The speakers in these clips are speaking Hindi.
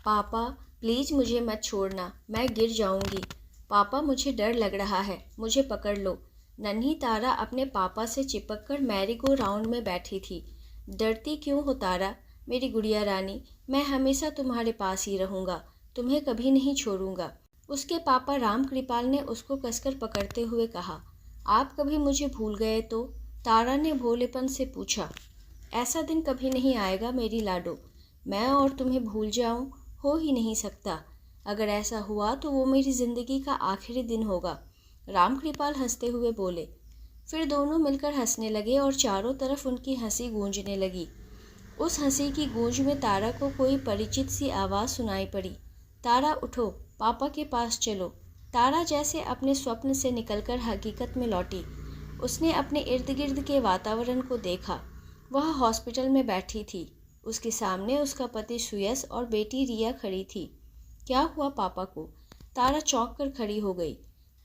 पापा प्लीज़ मुझे मत छोड़ना, मैं गिर जाऊंगी। पापा मुझे डर लग रहा है, मुझे पकड़ लो। नन्ही तारा अपने पापा से चिपक कर मैरी गो राउंड में बैठी थी। डरती क्यों हो तारा, मेरी गुड़िया रानी, मैं हमेशा तुम्हारे पास ही रहूँगा, तुम्हें कभी नहीं छोड़ूंगा। उसके पापा राम कृपाल ने उसको कसकर पकड़ते हुए कहा। आप कभी मुझे भूल गए तो? तारा ने भोलेपन से पूछा। ऐसा दिन कभी नहीं आएगा मेरी लाडो, मैं और तुम्हें भूल जाऊं, हो ही नहीं सकता। अगर ऐसा हुआ तो वो मेरी ज़िंदगी का आखिरी दिन होगा। राम कृपाल हंसते हुए बोले। फिर दोनों मिलकर हंसने लगे और चारों तरफ उनकी हंसी गूंजने लगी। उस हंसी की गूंज में तारा को कोई परिचित सी आवाज़ सुनाई पड़ी। तारा उठो, पापा के पास चलो। तारा जैसे अपने स्वप्न से निकलकर हकीकत में लौटी। उसने अपने इर्द गिर्द के वातावरण को देखा। वह हॉस्पिटल में बैठी थी। उसके सामने उसका पति सुयस और बेटी रिया खड़ी थी। क्या हुआ पापा को? तारा चौंक कर खड़ी हो गई।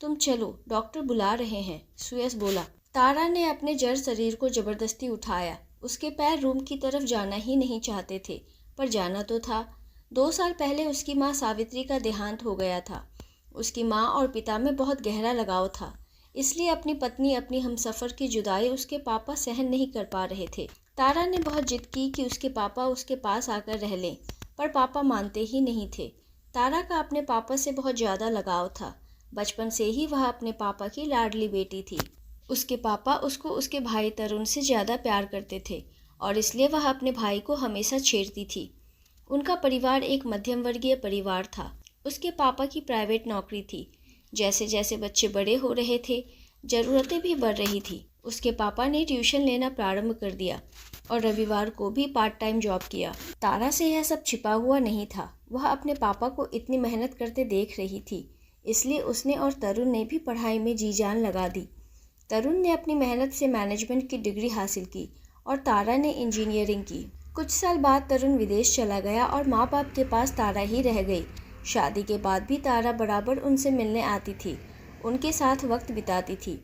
तुम चलो, डॉक्टर बुला रहे हैं, सुयस बोला। तारा ने अपने जड़ शरीर को जबरदस्ती उठाया। उसके पैर रूम की तरफ जाना ही नहीं चाहते थे, पर जाना तो था। 2 साल पहले उसकी माँ सावित्री का देहांत हो गया था। उसकी माँ और पिता में बहुत गहरा लगाव था, इसलिए अपनी पत्नी, अपनी हमसफ़र की जुदाई उसके पापा सहन नहीं कर पा रहे थे। तारा ने बहुत जिद की कि उसके पापा उसके पास आकर रह लें, पर पापा मानते ही नहीं थे। तारा का अपने पापा से बहुत ज़्यादा लगाव था। बचपन से ही वह अपने पापा की लाडली बेटी थी। उसके पापा उसको उसके भाई तरुण से ज़्यादा प्यार करते थे और इसलिए वह अपने भाई को हमेशा छेड़ती थी। उनका परिवार एक मध्यम वर्गीय परिवार था। उसके पापा की प्राइवेट नौकरी थी। जैसे जैसे बच्चे बड़े हो रहे थे, ज़रूरतें भी बढ़ रही थी। उसके पापा ने ट्यूशन लेना प्रारंभ कर दिया और रविवार को भी पार्ट टाइम जॉब किया। तारा से यह सब छिपा हुआ नहीं था। वह अपने पापा को इतनी मेहनत करते देख रही थी, इसलिए उसने और तरुण ने भी पढ़ाई में जी जान लगा दी। तरुण ने अपनी मेहनत से मैनेजमेंट की डिग्री हासिल की और तारा ने इंजीनियरिंग की। कुछ साल बाद तरुण विदेश चला गया और माँ बाप के पास तारा ही रह गई। शादी के बाद भी तारा बराबर उनसे मिलने आती थी, उनके साथ वक्त बिताती थी।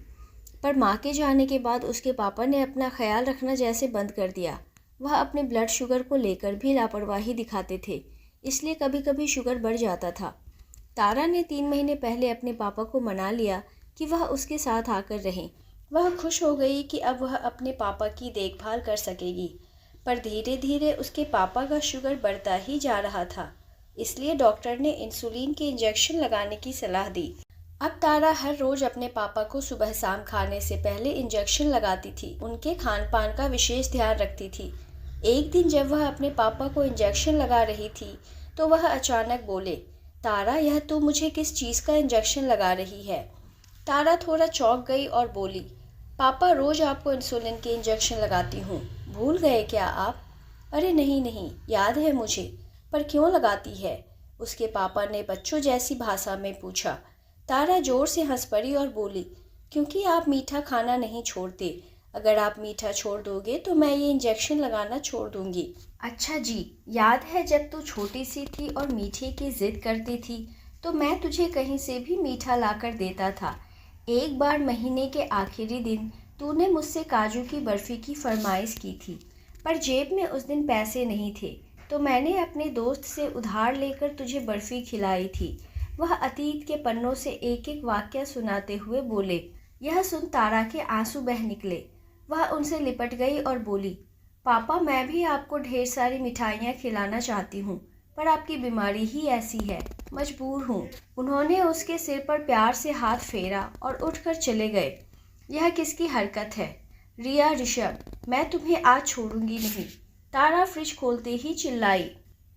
पर माँ के जाने के बाद उसके पापा ने अपना ख्याल रखना जैसे बंद कर दिया। वह अपने ब्लड शुगर को लेकर भी लापरवाही दिखाते थे, इसलिए कभी कभी शुगर बढ़ जाता था। तारा ने 3 महीने पहले अपने पापा को मना लिया कि वह उसके साथ आकर रहें। वह खुश हो गई कि अब वह अपने पापा की देखभाल कर सकेगी, पर धीरे धीरे उसके पापा का शुगर बढ़ता ही जा रहा था। इसलिए डॉक्टर ने इंसुलिन के इंजेक्शन लगाने की सलाह दी। अब तारा हर रोज़ अपने पापा को सुबह शाम खाने से पहले इंजेक्शन लगाती थी। उनके खान पान का विशेष ध्यान रखती थी। एक दिन जब वह अपने पापा को इंजेक्शन लगा रही थी तो वह अचानक बोले, तारा, यह तो मुझे किस चीज़ का इंजेक्शन लगा रही है? तारा थोड़ा चौंक गई और बोली, पापा, रोज़ आपको इंसुलिन के इंजेक्शन लगाती हूँ, भूल गए क्या आप? अरे नहीं नहीं, याद है मुझे, पर क्यों लगाती है? उसके पापा ने बच्चों जैसी भाषा में पूछा। तारा जोर से हंस पड़ी और बोली, क्योंकि आप मीठा खाना नहीं छोड़ते। अगर आप मीठा छोड़ दोगे तो मैं ये इंजेक्शन लगाना छोड़ दूंगी। अच्छा जी, याद है जब तू छोटी सी थी और मीठे की जिद करती थी तो मैं तुझे कहीं से भी मीठा लाकर देता था। एक बार महीने के आखिरी दिन तूने मुझसे काजू की बर्फ़ी की फरमाइश की थी, पर जेब में उस दिन पैसे नहीं थे, तो मैंने अपने दोस्त से उधार लेकर तुझे बर्फ़ी खिलाई थी। वह अतीत के पन्नों से एक एक वाक्य सुनाते हुए बोले। यह सुन तारा के आंसू बह निकले। वह उनसे लिपट गई और बोली, पापा, मैं भी आपको ढेर सारी मिठाइयाँ खिलाना चाहती हूँ, पर आपकी बीमारी ही ऐसी है, मजबूर हूँ। उन्होंने उसके सिर पर प्यार से हाथ फेरा और उठकर चले गए। यह किसकी हरकत है? रिया, ऋषभ, मैं तुम्हें आज छोड़ूंगी नहीं। तारा फ्रिज खोलते ही चिल्लाई।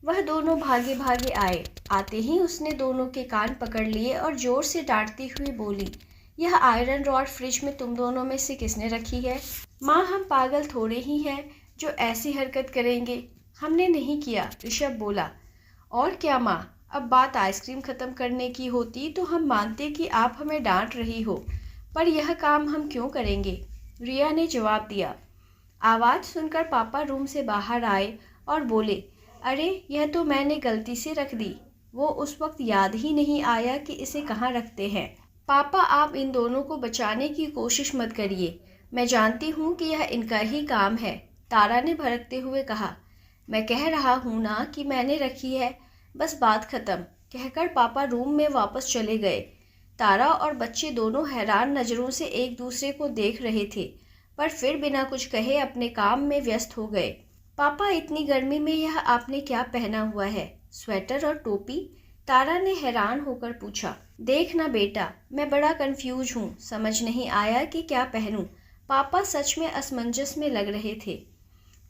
वह दोनों भागे भागे आए। आते ही उसने दोनों के कान पकड़ लिए और जोर से डांटती हुई बोली, यह आयरन रॉड फ्रिज में तुम दोनों में से किसने रखी है? माँ, हम पागल थोड़े ही हैं जो ऐसी हरकत करेंगे। हमने नहीं किया, ऋषभ बोला। और क्या माँ, अब बात आइसक्रीम ख़त्म करने की होती तो हम मानते कि आप हमें डांट रही हो, पर यह काम हम क्यों करेंगे? रिया ने जवाब दिया। आवाज़ सुनकर पापा रूम से बाहर आए और बोले, अरे यह तो मैंने गलती से रख दी। वो उस वक्त याद ही नहीं आया कि इसे कहाँ रखते हैं। पापा, आप इन दोनों को बचाने की कोशिश मत करिए, मैं जानती हूँ कि यह इनका ही काम है। तारा ने भड़कते हुए कहा, मैं कह रहा हूँ ना कि मैंने रखी है। बस बात खत्म, कहकर पापा रूम में वापस चले गए। तारा और बच्चे दोनों हैरान नज़रों से एक दूसरे को देख रहे थे, पर फिर बिना कुछ कहे अपने काम में व्यस्त हो गए। पापा, इतनी गर्मी में यह आपने क्या पहना हुआ है, स्वेटर और टोपी? तारा ने हैरान होकर पूछा। देख ना बेटा, मैं बड़ा कंफ्यूज हूँ, समझ नहीं आया कि क्या पहनूं। पापा सच में असमंजस में लग रहे थे।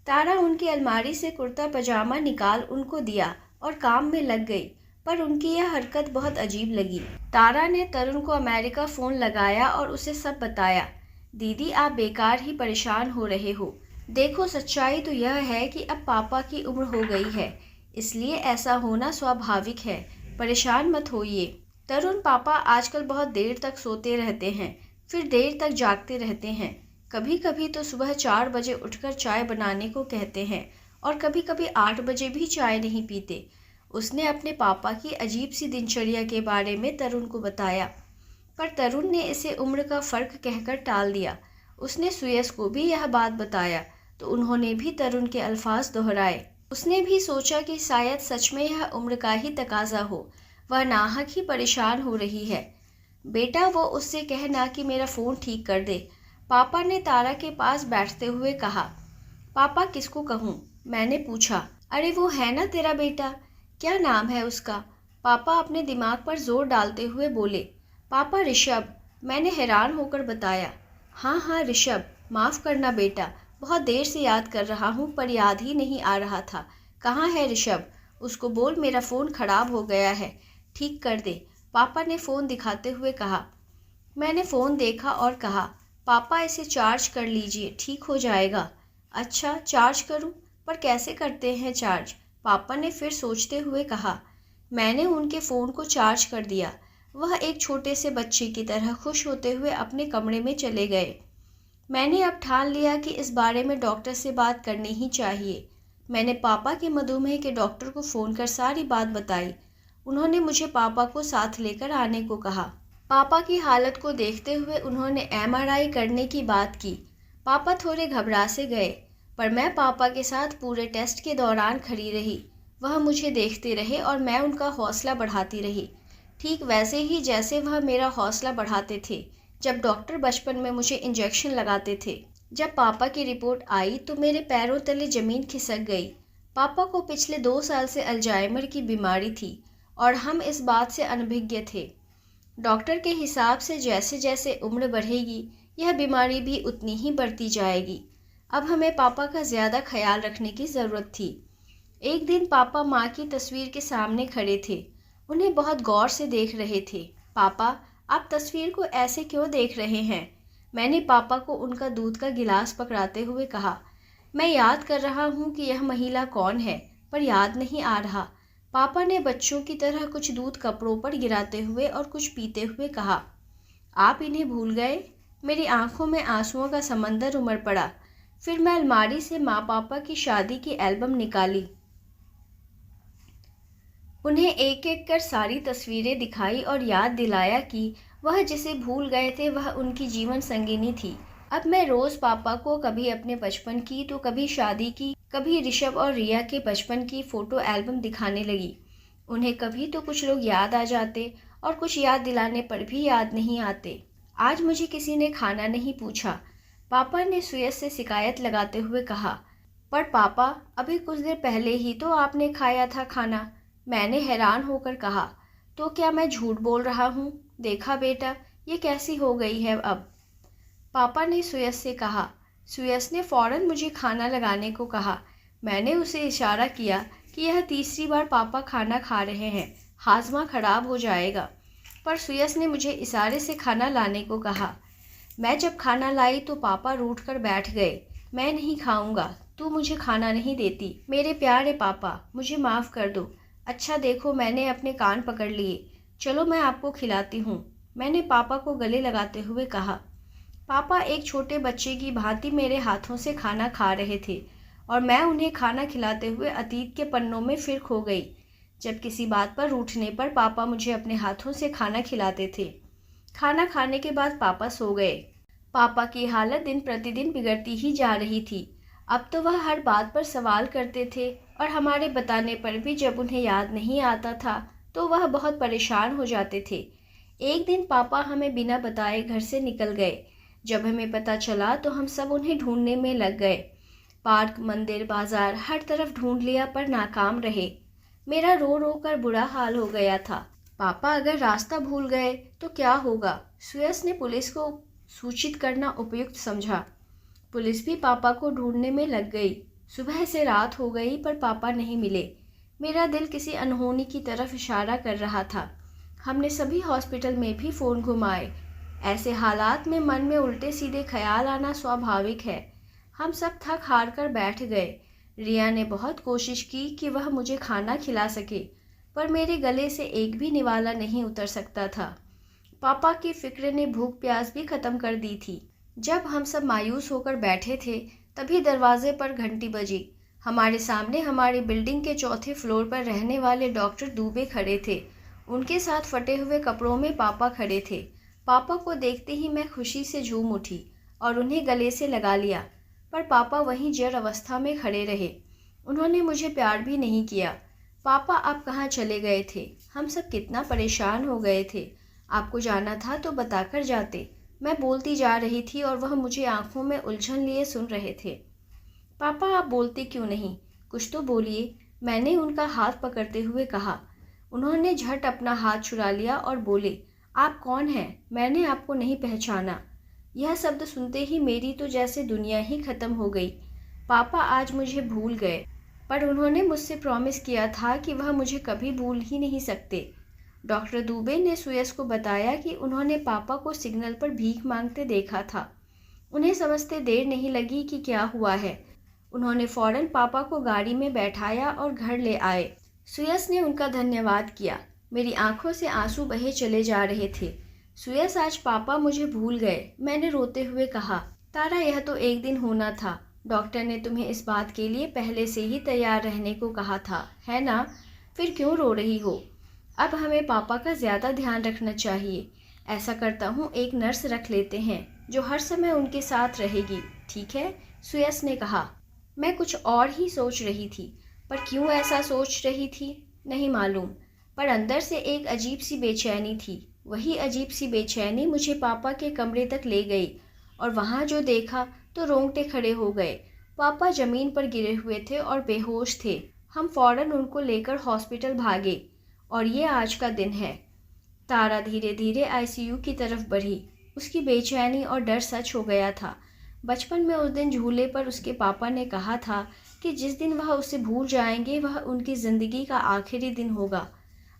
तारा उनकी अलमारी से कुर्ता पजामा निकाल उनको दिया और काम में लग गई, पर उनकी यह हरकत बहुत अजीब लगी। तारा ने तरुण को अमेरिका फ़ोन लगाया और उसे सब बताया। दीदी, आप बेकार ही परेशान हो रहे हो। देखो, सच्चाई तो यह है कि अब पापा की उम्र हो गई है, इसलिए ऐसा होना स्वाभाविक है। परेशान मत होइए। तरुण, पापा आजकल बहुत देर तक सोते रहते हैं, फिर देर तक जागते रहते हैं। कभी कभी तो सुबह 4 बजे उठकर चाय बनाने को कहते हैं और कभी कभी 8 बजे भी चाय नहीं पीते। उसने अपने पापा की अजीब सी दिनचर्या के बारे में तरुण को बताया, पर तरुण ने इसे उम्र का फ़र्क कहकर टाल दिया। उसने सुयश को भी यह बात बताया तो उन्होंने भी तरुण के अल्फाज दोहराए। उसने भी सोचा कि शायद सच में यह उम्र का ही तकाजा हो, वह नाहक ही परेशान हो रही है। बेटा, वो उससे कहना कि मेरा फ़ोन ठीक कर दे, पापा ने तारा के पास बैठते हुए कहा। पापा, किसको कहूँ? मैंने पूछा। अरे वो है ना तेरा बेटा, क्या नाम है उसका? पापा अपने दिमाग पर जोर डालते हुए बोले। पापा, ऋषभ, मैंने हैरान होकर बताया। हाँ हाँ ऋषभ, माफ़ करना बेटा, बहुत देर से याद कर रहा हूँ पर याद ही नहीं आ रहा था। कहाँ है ऋषभ? उसको बोल मेरा फ़ोन ख़राब हो गया है, ठीक कर दे, पापा ने फ़ोन दिखाते हुए कहा। मैंने फ़ोन देखा और कहा, पापा इसे चार्ज कर लीजिए, ठीक हो जाएगा। अच्छा, चार्ज करूं? पर कैसे करते हैं चार्ज? पापा ने फिर सोचते हुए कहा। मैंने उनके फ़ोन को चार्ज कर दिया। वह एक छोटे से बच्चे की तरह खुश होते हुए अपने कमरे में चले गए। मैंने अब ठान लिया कि इस बारे में डॉक्टर से बात करनी ही चाहिए। मैंने पापा के मधुमेह के डॉक्टर को फ़ोन कर सारी बात बताई। उन्होंने मुझे पापा को साथ लेकर आने को कहा। पापा की हालत को देखते हुए उन्होंने MRI करने की बात की। पापा थोड़े घबरा से गए, पर मैं पापा के साथ पूरे टेस्ट के दौरान खड़ी रही। वह मुझे देखते रहे और मैं उनका हौसला बढ़ाती रही, ठीक वैसे ही जैसे वह मेरा हौसला बढ़ाते थे जब डॉक्टर बचपन में मुझे इंजेक्शन लगाते थे। जब पापा की रिपोर्ट आई तो मेरे पैरों तले ज़मीन खिसक गई। पापा को पिछले 2 साल से अल्जाइमर की बीमारी थी और हम इस बात से अनभिज्ञ थे। डॉक्टर के हिसाब से जैसे जैसे उम्र बढ़ेगी यह बीमारी भी उतनी ही बढ़ती जाएगी। अब हमें पापा का ज़्यादा ख्याल रखने की ज़रूरत थी। एक दिन पापा माँ की तस्वीर के सामने खड़े थे, उन्हें बहुत गौर से देख रहे थे। पापा, आप तस्वीर को ऐसे क्यों देख रहे हैं? मैंने पापा को उनका दूध का गिलास पकड़ाते हुए कहा। मैं याद कर रहा हूँ कि यह महिला कौन है, पर याद नहीं आ रहा। पापा ने बच्चों की तरह कुछ दूध कपड़ों पर गिराते हुए और कुछ पीते हुए कहा। आप इन्हें भूल गए? मेरी आंखों में आंसुओं का समंदर उमड़ पड़ा। फिर मैं अलमारी से माँ पापा की शादी की एल्बम निकाली, उन्हें एक एक कर सारी तस्वीरें दिखाई और याद दिलाया कि वह जिसे भूल गए थे वह उनकी जीवन संगिनी थी। अब मैं रोज़ पापा को कभी अपने बचपन की तो कभी शादी की, कभी ऋषभ और रिया के बचपन की फ़ोटो एल्बम दिखाने लगी। उन्हें कभी तो कुछ लोग याद आ जाते और कुछ याद दिलाने पर भी याद नहीं आते। आज मुझे किसी ने खाना नहीं पूछा, पापा ने सुयश से शिकायत लगाते हुए कहा। पर पापा, अभी कुछ देर पहले ही तो आपने खाया था खाना, मैंने हैरान होकर कहा। तो क्या मैं झूठ बोल रहा हूँ? देखा बेटा, ये कैसी हो गई है अब, पापा ने सुयश से कहा। सुयश ने फ़ौरन मुझे खाना लगाने को कहा। मैंने उसे इशारा किया कि यह तीसरी बार पापा खाना खा रहे हैं, हाजमा खराब हो जाएगा, पर सुयश ने मुझे इशारे से खाना लाने को कहा। मैं जब खाना लाई तो पापा रूठ कर बैठ गए। मैं नहीं खाऊंगा, तू मुझे खाना नहीं देती। मेरे प्यारे पापा, मुझे माफ़ कर दो। अच्छा देखो, मैंने अपने कान पकड़ लिए, चलो मैं आपको खिलाती हूँ, मैंने पापा को गले लगाते हुए कहा। पापा एक छोटे बच्चे की भांति मेरे हाथों से खाना खा रहे थे और मैं उन्हें खाना खिलाते हुए अतीत के पन्नों में फिर खो गई, जब किसी बात पर रूठने पर पापा मुझे अपने हाथों से खाना खिलाते थे। खाना खाने के बाद पापा सो गए। पापा की हालत दिन प्रतिदिन बिगड़ती ही जा रही थी। अब तो वह हर बात पर सवाल करते थे, और हमारे बताने पर भी जब उन्हें याद नहीं आता था तो वह बहुत परेशान हो जाते थे। एक दिन पापा हमें बिना बताए घर से निकल गए। जब हमें पता चला तो हम सब उन्हें ढूंढने में लग गए। पार्क, मंदिर, बाजार, हर तरफ ढूंढ लिया पर नाकाम रहे। मेरा रो रो कर बुरा हाल हो गया था। पापा अगर रास्ता भूल गए तो क्या होगा? सुयस ने पुलिस को सूचित करना उपयुक्त समझा। पुलिस भी पापा को ढूंढने में लग गई। सुबह से रात हो गई पर पापा नहीं मिले। मेरा दिल किसी अनहोनी की तरफ इशारा कर रहा था। हमने सभी हॉस्पिटल में भी फ़ोन घुमाए। ऐसे हालात में मन में उल्टे सीधे ख्याल आना स्वाभाविक है। हम सब थक हार कर बैठ गए। रिया ने बहुत कोशिश की कि वह मुझे खाना खिला सके, पर मेरे गले से एक भी निवाला नहीं उतर सकता था। पापा की फिक्र ने भूख प्यास भी खत्म कर दी थी। जब हम सब मायूस होकर बैठे थे तभी दरवाजे पर घंटी बजी। हमारे सामने हमारी बिल्डिंग के चौथे फ्लोर पर रहने वाले डॉक्टर दुबे खड़े थे। उनके साथ फटे हुए कपड़ों में पापा खड़े थे। पापा को देखते ही मैं खुशी से झूम उठी और उन्हें गले से लगा लिया, पर पापा वहीं जड़ अवस्था में खड़े रहे। उन्होंने मुझे प्यार भी नहीं किया। पापा, आप कहाँ चले गए थे? हम सब कितना परेशान हो गए थे। आपको जाना था तो बताकर जाते। मैं बोलती जा रही थी और वह मुझे आंखों में उलझन लिए सुन रहे थे। पापा, आप बोलते क्यों नहीं? कुछ तो बोलिए, मैंने उनका हाथ पकड़ते हुए कहा। उन्होंने झट अपना हाथ छुड़ा लिया और बोले, आप कौन हैं? मैंने आपको नहीं पहचाना। यह शब्द सुनते ही मेरी तो जैसे दुनिया ही खत्म हो गई। पापा आज मुझे भूल गए, पर उन्होंने मुझसे प्रॉमिस किया था कि वह मुझे कभी भूल ही नहीं सकते। डॉक्टर दुबे ने सुयस को बताया कि उन्होंने पापा को सिग्नल पर भीख मांगते देखा था। उन्हें समझते देर नहीं लगी कि क्या हुआ है। उन्होंने फौरन पापा को गाड़ी में बैठाया और घर ले आए। सुयस ने उनका धन्यवाद किया। मेरी आंखों से आंसू बहे चले जा रहे थे। सुयस, आज पापा मुझे भूल गए, मैंने रोते हुए कहा। तारा, यह तो एक दिन होना था। डॉक्टर ने तुम्हें इस बात के लिए पहले से ही तैयार रहने को कहा था, है ना? फिर क्यों रो रही हो? अब हमें पापा का ज़्यादा ध्यान रखना चाहिए। ऐसा करता हूँ, एक नर्स रख लेते हैं जो हर समय उनके साथ रहेगी, ठीक है? सुयस ने कहा। मैं कुछ और ही सोच रही थी, पर क्यों ऐसा सोच रही थी नहीं मालूम, पर अंदर से एक अजीब सी बेचैनी थी। वही अजीब सी बेचैनी मुझे पापा के कमरे तक ले गई और वहाँ जो देखा तो रोंगटे खड़े हो गए। पापा ज़मीन पर गिरे हुए थे और बेहोश थे। हम फौरन उनको लेकर हॉस्पिटल भागे और ये आज का दिन है। तारा धीरे धीरे आईसीयू की तरफ बढ़ी। उसकी बेचैनी और डर सच हो गया था। बचपन में उस दिन झूले पर उसके पापा ने कहा था कि जिस दिन वह उसे भूल जाएंगे वह उनकी ज़िंदगी का आखिरी दिन होगा।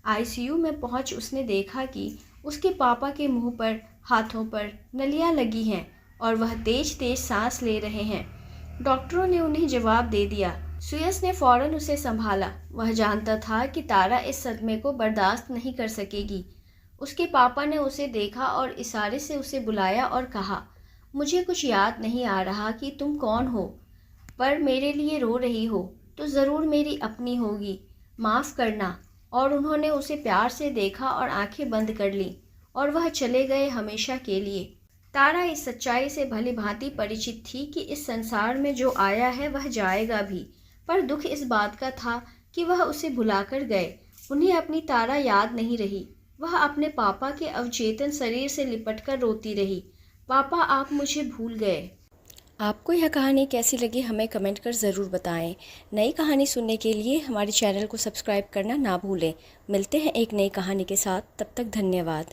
आईसीयू में पहुंच उसने देखा कि उसके पापा के मुंह पर, हाथों पर नलियां लगी हैं और वह तेज तेज सांस ले रहे हैं। डॉक्टरों ने उन्हें जवाब दे दिया। सुयस ने फौरन उसे संभाला। वह जानता था कि तारा इस सदमे को बर्दाश्त नहीं कर सकेगी। उसके पापा ने उसे देखा और इशारे से उसे बुलाया और कहा, मुझे कुछ याद नहीं आ रहा कि तुम कौन हो, पर मेरे लिए रो रही हो तो ज़रूर मेरी अपनी होगी, माफ़ करना। और उन्होंने उसे प्यार से देखा और आंखें बंद कर लीं और वह चले गए हमेशा के लिए। तारा इस सच्चाई से भली भांति परिचित थी कि इस संसार में जो आया है वह जाएगा भी, पर दुख इस बात का था कि वह उसे भुलाकर गए। उन्हें अपनी तारा याद नहीं रही। वह अपने पापा के अवचेतन शरीर से लिपटकर रोती रही। पापा, आप मुझे भूल गए। आपको यह कहानी कैसी लगी हमें कमेंट कर ज़रूर बताएं। नई कहानी सुनने के लिए हमारे चैनल को सब्सक्राइब करना ना भूलें। मिलते हैं एक नई कहानी के साथ, तब तक धन्यवाद।